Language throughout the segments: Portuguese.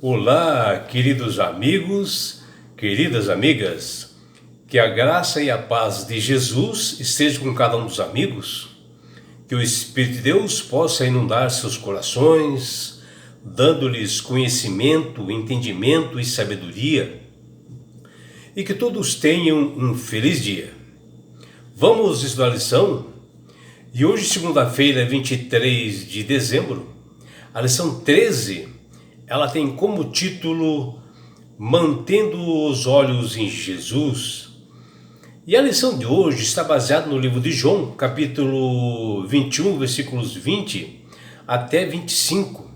Olá, queridos amigos, queridas amigas, que a graça e a paz de Jesus esteja com cada um dos amigos, que o Espírito de Deus possa inundar seus corações, dando-lhes conhecimento, entendimento e sabedoria, e que todos tenham um feliz dia. Vamos estudar a lição? E hoje, segunda-feira, 23 de dezembro, a lição 13, ela tem como título Mantendo os Olhos em Jesus. E a lição de hoje está baseada no livro de João, capítulo 21, versículos 20 até 25.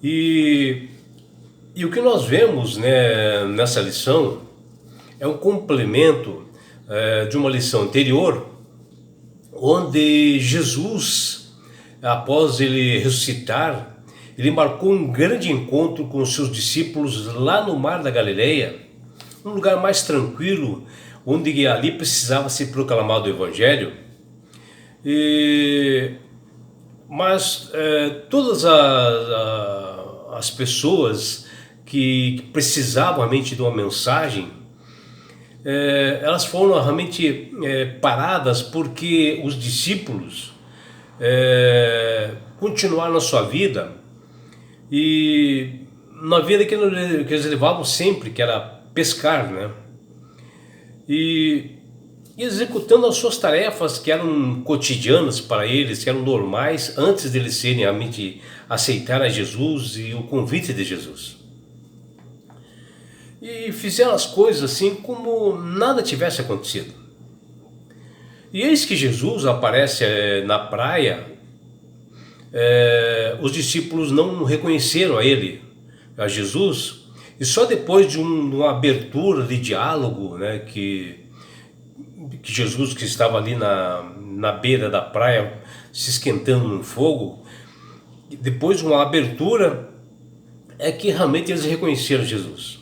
E o que nós vemos, nessa lição é um complemento de uma lição anterior, onde Jesus, após ele ressuscitar, ele marcou um grande encontro com os seus discípulos lá no Mar da Galileia, um lugar mais tranquilo, onde ali precisava ser proclamado o Evangelho. Mas todas as pessoas que precisavam realmente de uma mensagem, elas foram realmente paradas porque os discípulos continuaram a sua vida e na vida que eles levavam sempre, que era pescar, né? E executando as suas tarefas que eram cotidianas para eles, que eram normais, antes de eles serem realmente aceitar a Jesus e o convite de Jesus. E fizeram as coisas assim como nada tivesse acontecido. E eis que Jesus aparece na praia. Os discípulos não reconheceram a Jesus, e só depois de uma abertura de diálogo, né, que Jesus, que estava ali na beira da praia se esquentando no fogo, depois de uma abertura é que realmente eles reconheceram Jesus.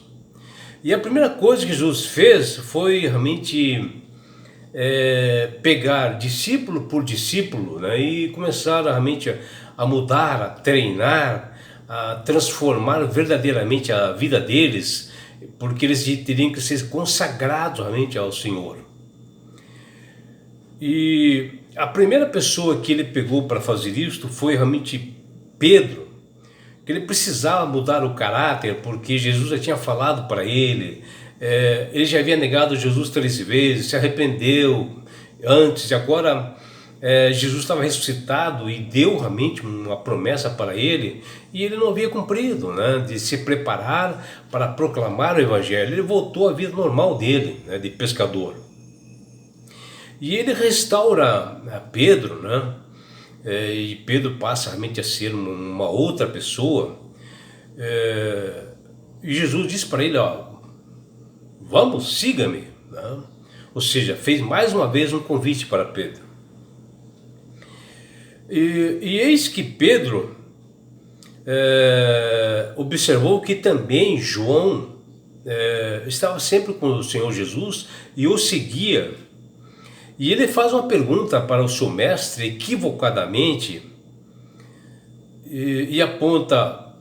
E a primeira coisa que Jesus fez foi realmente pegar discípulo por discípulo, né, e começar realmente a mudar, a treinar, a transformar verdadeiramente a vida deles, porque eles teriam que ser consagrados realmente ao Senhor. E a primeira pessoa que ele pegou para fazer isto foi realmente Pedro, que ele precisava mudar o caráter, porque Jesus já tinha falado para ele. Ele já havia negado Jesus 13 vezes, se arrependeu antes, e agora Jesus estava ressuscitado e deu realmente uma promessa para ele, e ele não havia cumprido, né, de se preparar para proclamar o Evangelho. Ele voltou à vida normal dele, né, de pescador. E ele restaura Pedro, né, e Pedro passa realmente a ser uma outra pessoa. E Jesus disse para ele, vamos, siga-me, né? Ou seja, fez mais uma vez um convite para Pedro. E eis que Pedro observou que também João estava sempre com o Senhor Jesus e o seguia. E ele faz uma pergunta para o seu mestre equivocadamente e aponta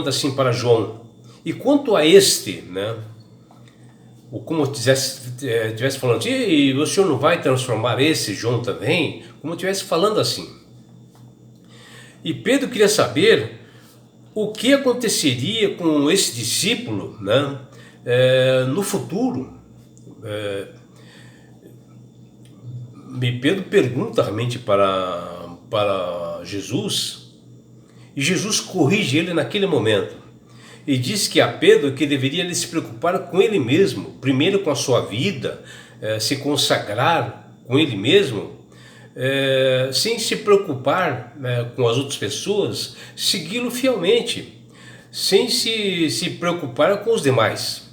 assim para João. E quanto a este, né? Ou como estivesse falando, e o senhor não vai transformar esse João também? Como estivesse falando assim. E Pedro queria saber o que aconteceria com esse discípulo, né, no futuro. E Pedro pergunta realmente para Jesus, e Jesus corrige ele naquele momento. E diz que a Pedro que deveria ele se preocupar com ele mesmo, primeiro com a sua vida, se consagrar com ele mesmo, sem se preocupar com as outras pessoas, segui-lo fielmente, sem se preocupar com os demais.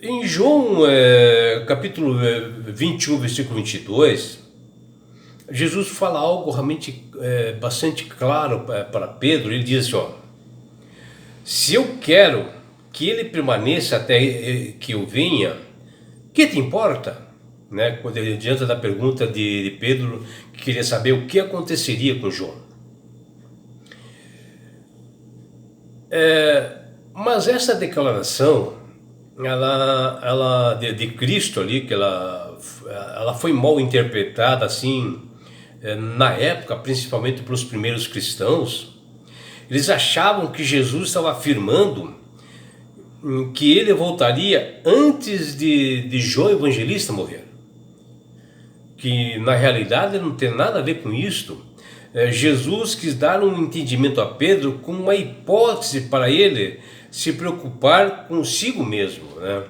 Em João capítulo 21, versículo 22, Jesus fala algo realmente bastante claro para Pedro. Ele diz assim, se eu quero que ele permaneça até que eu venha, que te importa? Né? Diante da pergunta de Pedro, queria saber o que aconteceria com João. Mas essa declaração de Cristo ali, que ela foi mal interpretada assim, na época, principalmente pelos primeiros cristãos. Eles achavam que Jesus estava afirmando que ele voltaria antes de João Evangelista morrer. Que na realidade não tem nada a ver com isto. Jesus quis dar um entendimento a Pedro com uma hipótese para ele se preocupar consigo mesmo, né?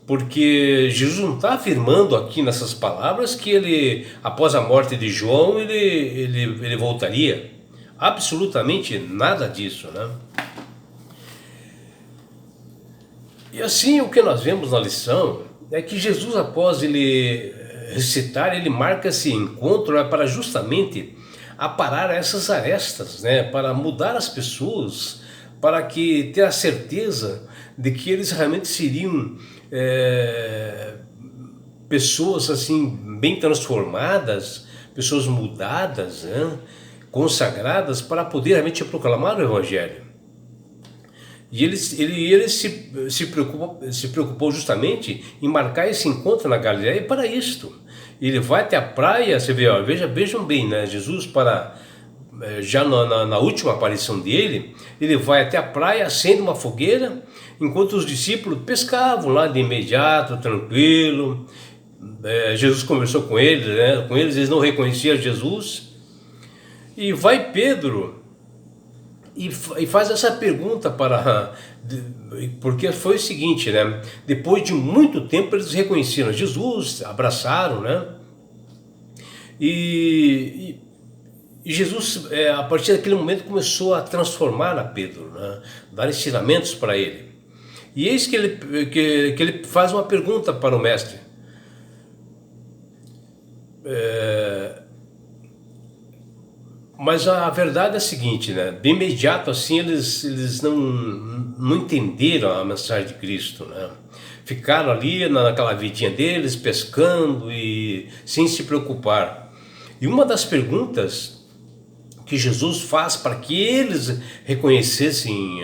Porque Jesus não está afirmando aqui nessas palavras que ele, após a morte de João, ele voltaria. Absolutamente nada disso, né? E assim, o que nós vemos na lição é que Jesus, após ele recitar, ele marca esse encontro para justamente aparar essas arestas, né? Para mudar as pessoas, para que ter a certeza de que eles realmente seriam pessoas assim bem transformadas, pessoas mudadas, né? Consagradas para poder realmente proclamar o Evangelho. E ele se preocupou justamente em marcar esse encontro na Galileia para isto. Ele vai até a praia, você vê, ó, vejam bem, né? Jesus, já na última aparição dele, ele vai até a praia, acende uma fogueira, enquanto os discípulos pescavam lá de imediato, tranquilo. Jesus conversou com eles, né? Com eles não reconheciam Jesus. E vai Pedro e faz essa pergunta porque foi o seguinte, né? Depois de muito tempo eles reconheceram Jesus, abraçaram, né? E Jesus, a partir daquele momento, começou a transformar a Pedro, né? Dar ensinamentos para ele. E eis que ele faz uma pergunta para o mestre. Mas a verdade é a seguinte, né? De imediato assim eles não entenderam a mensagem de Cristo, né? Ficaram ali naquela vidinha deles, pescando e sem se preocupar. E uma das perguntas que Jesus faz para que eles reconhecessem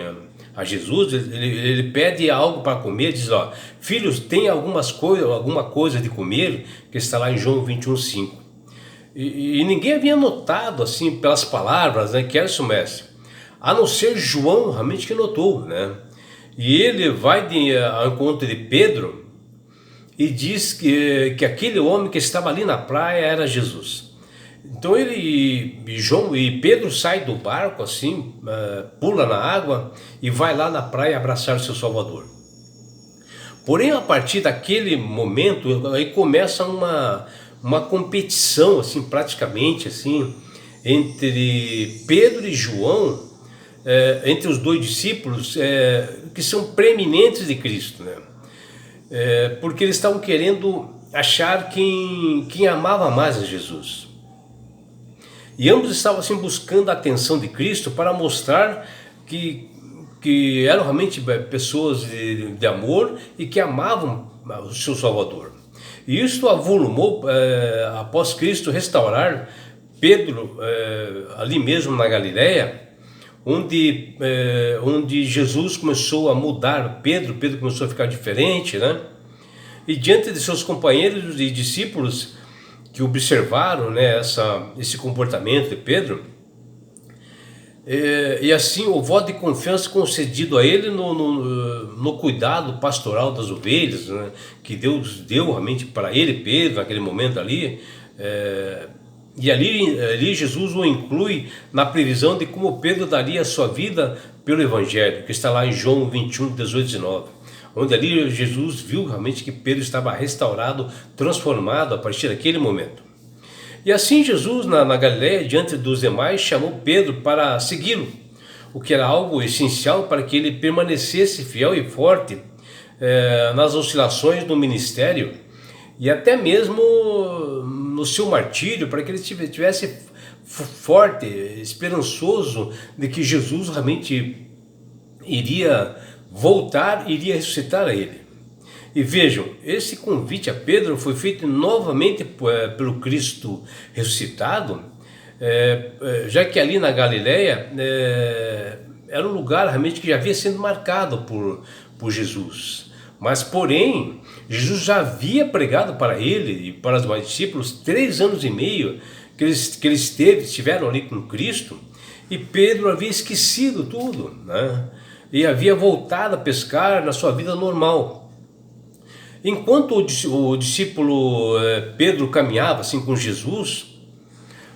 a Jesus, ele pede algo para comer, diz, ó, filhos, tem alguma coisa de comer, que está lá em João 21:5. E ninguém havia notado assim pelas palavras, né, que era isso, mestre, a não ser João realmente que notou, né? E ele vai ao encontro de Pedro e diz que aquele homem que estava ali na praia era Jesus. Então João e Pedro sai do barco assim, pula na água e vai lá na praia abraçar seu Salvador. Porém, a partir daquele momento aí começa uma competição assim, praticamente assim, entre Pedro e João, entre os dois discípulos, que são preeminentes de Cristo, né? Porque eles estavam querendo achar quem amava mais a Jesus. E ambos estavam assim buscando a atenção de Cristo para mostrar que eram realmente pessoas de amor e que amavam o seu Salvador. E isso avolumou, após Cristo restaurar Pedro ali mesmo na Galileia, onde Jesus começou a mudar Pedro começou a ficar diferente, né? E diante de seus companheiros e discípulos que observaram, né, esse comportamento de Pedro, e assim o voto de confiança concedido a ele no cuidado pastoral das ovelhas, né, que Deus deu realmente para ele, Pedro, naquele momento ali, e ali Jesus o inclui na previsão de como Pedro daria a sua vida pelo Evangelho, que está lá em João 21:18-19, onde ali Jesus viu realmente que Pedro estava restaurado, transformado a partir daquele momento. E assim Jesus na Galileia, diante dos demais, chamou Pedro para segui-lo, o que era algo essencial para que ele permanecesse fiel e forte nas oscilações do ministério e até mesmo no seu martírio, para que ele tivesse forte, esperançoso de que Jesus realmente iria voltar, iria ressuscitar a ele. E vejam, esse convite a Pedro foi feito novamente pelo Cristo ressuscitado, já que ali na Galileia era um lugar realmente que já havia sido marcado por Jesus. Mas, porém, Jesus já havia pregado para ele e para os demais discípulos 3 anos e meio que eles estiveram ali com Cristo, e Pedro havia esquecido tudo, né? E havia voltado a pescar na sua vida normal. Enquanto o discípulo Pedro caminhava assim com Jesus,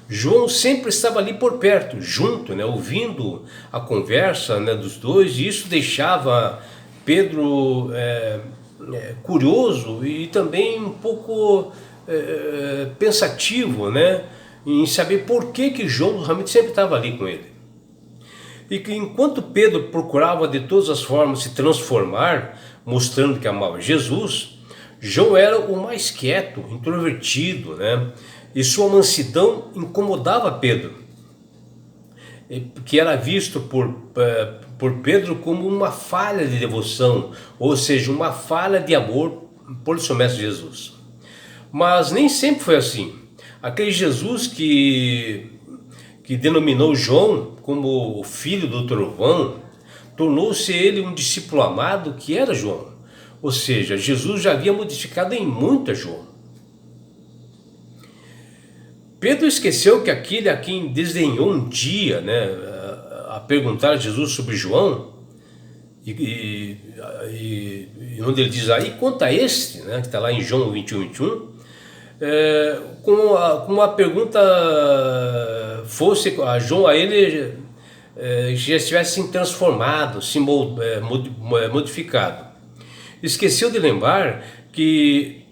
João sempre estava ali por perto, junto, né, ouvindo a conversa, né, dos dois, e isso deixava Pedro curioso e também um pouco pensativo, né, em saber por que João realmente sempre estava ali com ele. E que enquanto Pedro procurava de todas as formas se transformar, mostrando que amava Jesus, João era o mais quieto, introvertido, né? E sua mansidão incomodava Pedro, que era visto por Pedro como uma falha de devoção, ou seja, uma falha de amor por seu mestre Jesus. Mas nem sempre foi assim. Aquele Jesus que denominou João como o filho do trovão, tornou-se ele um discípulo amado que era João. Ou seja, Jesus já havia modificado em muito a João. Pedro esqueceu que aquele a quem desdenhou um dia, né, a perguntar a Jesus sobre João, e onde ele diz aí, quanto a este, né, que está lá em João 21, com uma pergunta fosse a João a ele já estivesse se transformado, se modificado. Esqueceu de lembrar que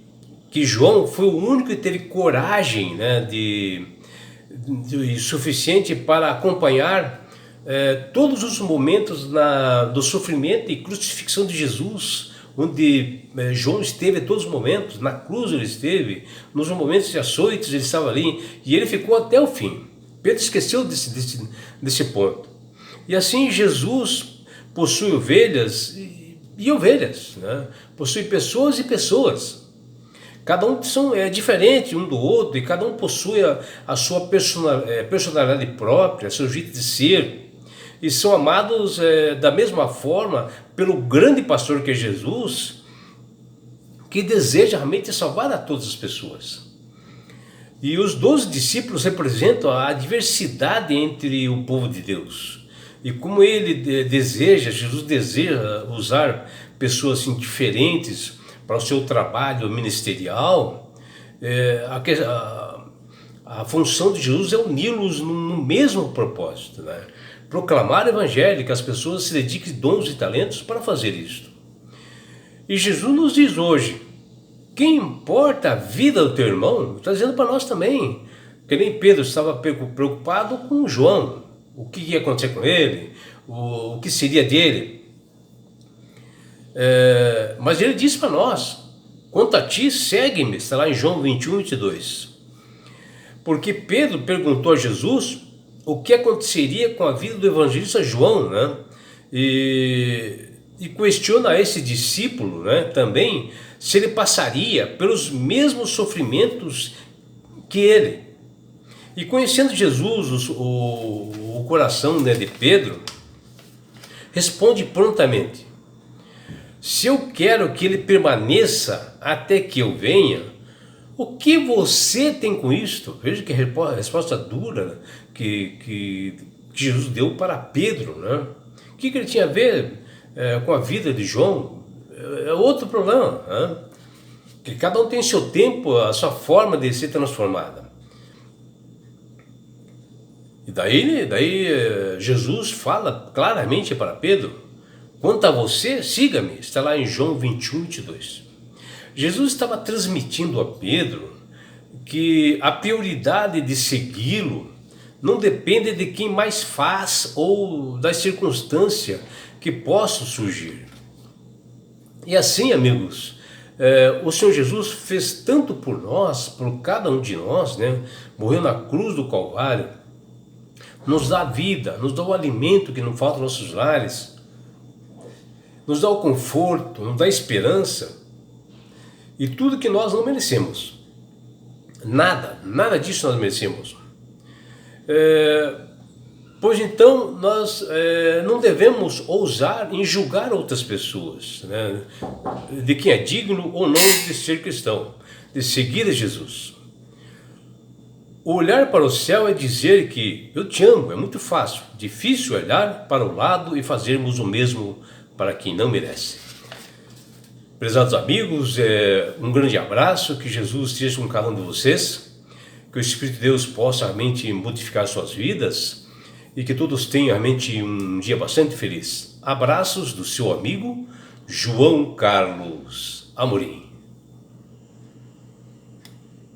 João foi o único que teve coragem, né, suficiente para acompanhar todos os momentos do sofrimento e crucifixão de Jesus, onde João esteve em todos os momentos, na cruz ele esteve, nos momentos de açoites ele estava ali, e ele ficou até o fim. Pedro esqueceu desse ponto. E assim Jesus possui ovelhas e ovelhas, né? Possui pessoas e pessoas. Cada um é diferente um do outro, e cada um possui a sua personalidade própria, seu jeito de ser, e são amados da mesma forma pelo grande pastor que é Jesus, que deseja realmente salvar a todas as pessoas. E os 12 discípulos representam a diversidade entre o povo de Deus. E como Jesus deseja usar pessoas assim, diferentes para o seu trabalho ministerial, a função de Jesus é uni-los no mesmo propósito, né? Proclamar o evangelho, que as pessoas se dediquem dons e talentos para fazer isto. E Jesus nos diz hoje, quem importa a vida do teu irmão, está dizendo para nós também, que nem Pedro estava preocupado com João, o que ia acontecer com ele, o que seria dele. Mas ele disse para nós, quanto a ti, segue-me, está lá em João 21, 22. Porque Pedro perguntou a Jesus o que aconteceria com a vida do evangelista João, né? E questiona a esse discípulo, né, também, se ele passaria pelos mesmos sofrimentos que ele. E conhecendo Jesus, o coração, né, de Pedro, responde prontamente, se eu quero que ele permaneça até que eu venha, o que você tem com isto? Veja que resposta dura que Jesus deu para Pedro, né? O que ele tinha a ver com a vida de João? É outro problema, né? Que cada um tem seu tempo, a sua forma de ser transformada. E daí Jesus fala claramente para Pedro, quanto a você, siga-me, está lá em João 21, 22. Jesus estava transmitindo a Pedro que a prioridade de segui-lo não depende de quem mais faz ou das circunstâncias que possam surgir. E assim, amigos, o Senhor Jesus fez tanto por nós, por cada um de nós, né? Morreu na cruz do Calvário, nos dá vida, nos dá o alimento que não falta nos nossos lares, nos dá o conforto, nos dá a esperança. e tudo que nós não merecemos. Nada disso nós merecemos. Pois então nós não devemos ousar em julgar outras pessoas, né, de quem é digno ou não de ser cristão, de seguir a Jesus. O olhar para o céu é dizer que eu te amo, é muito fácil. Difícil olhar para o lado e fazermos o mesmo para quem não merece. Prezados amigos, um grande abraço, que Jesus esteja com cada um de vocês, que o Espírito de Deus possa realmente modificar suas vidas e que todos tenham realmente um dia bastante feliz. Abraços do seu amigo João Carlos Amorim.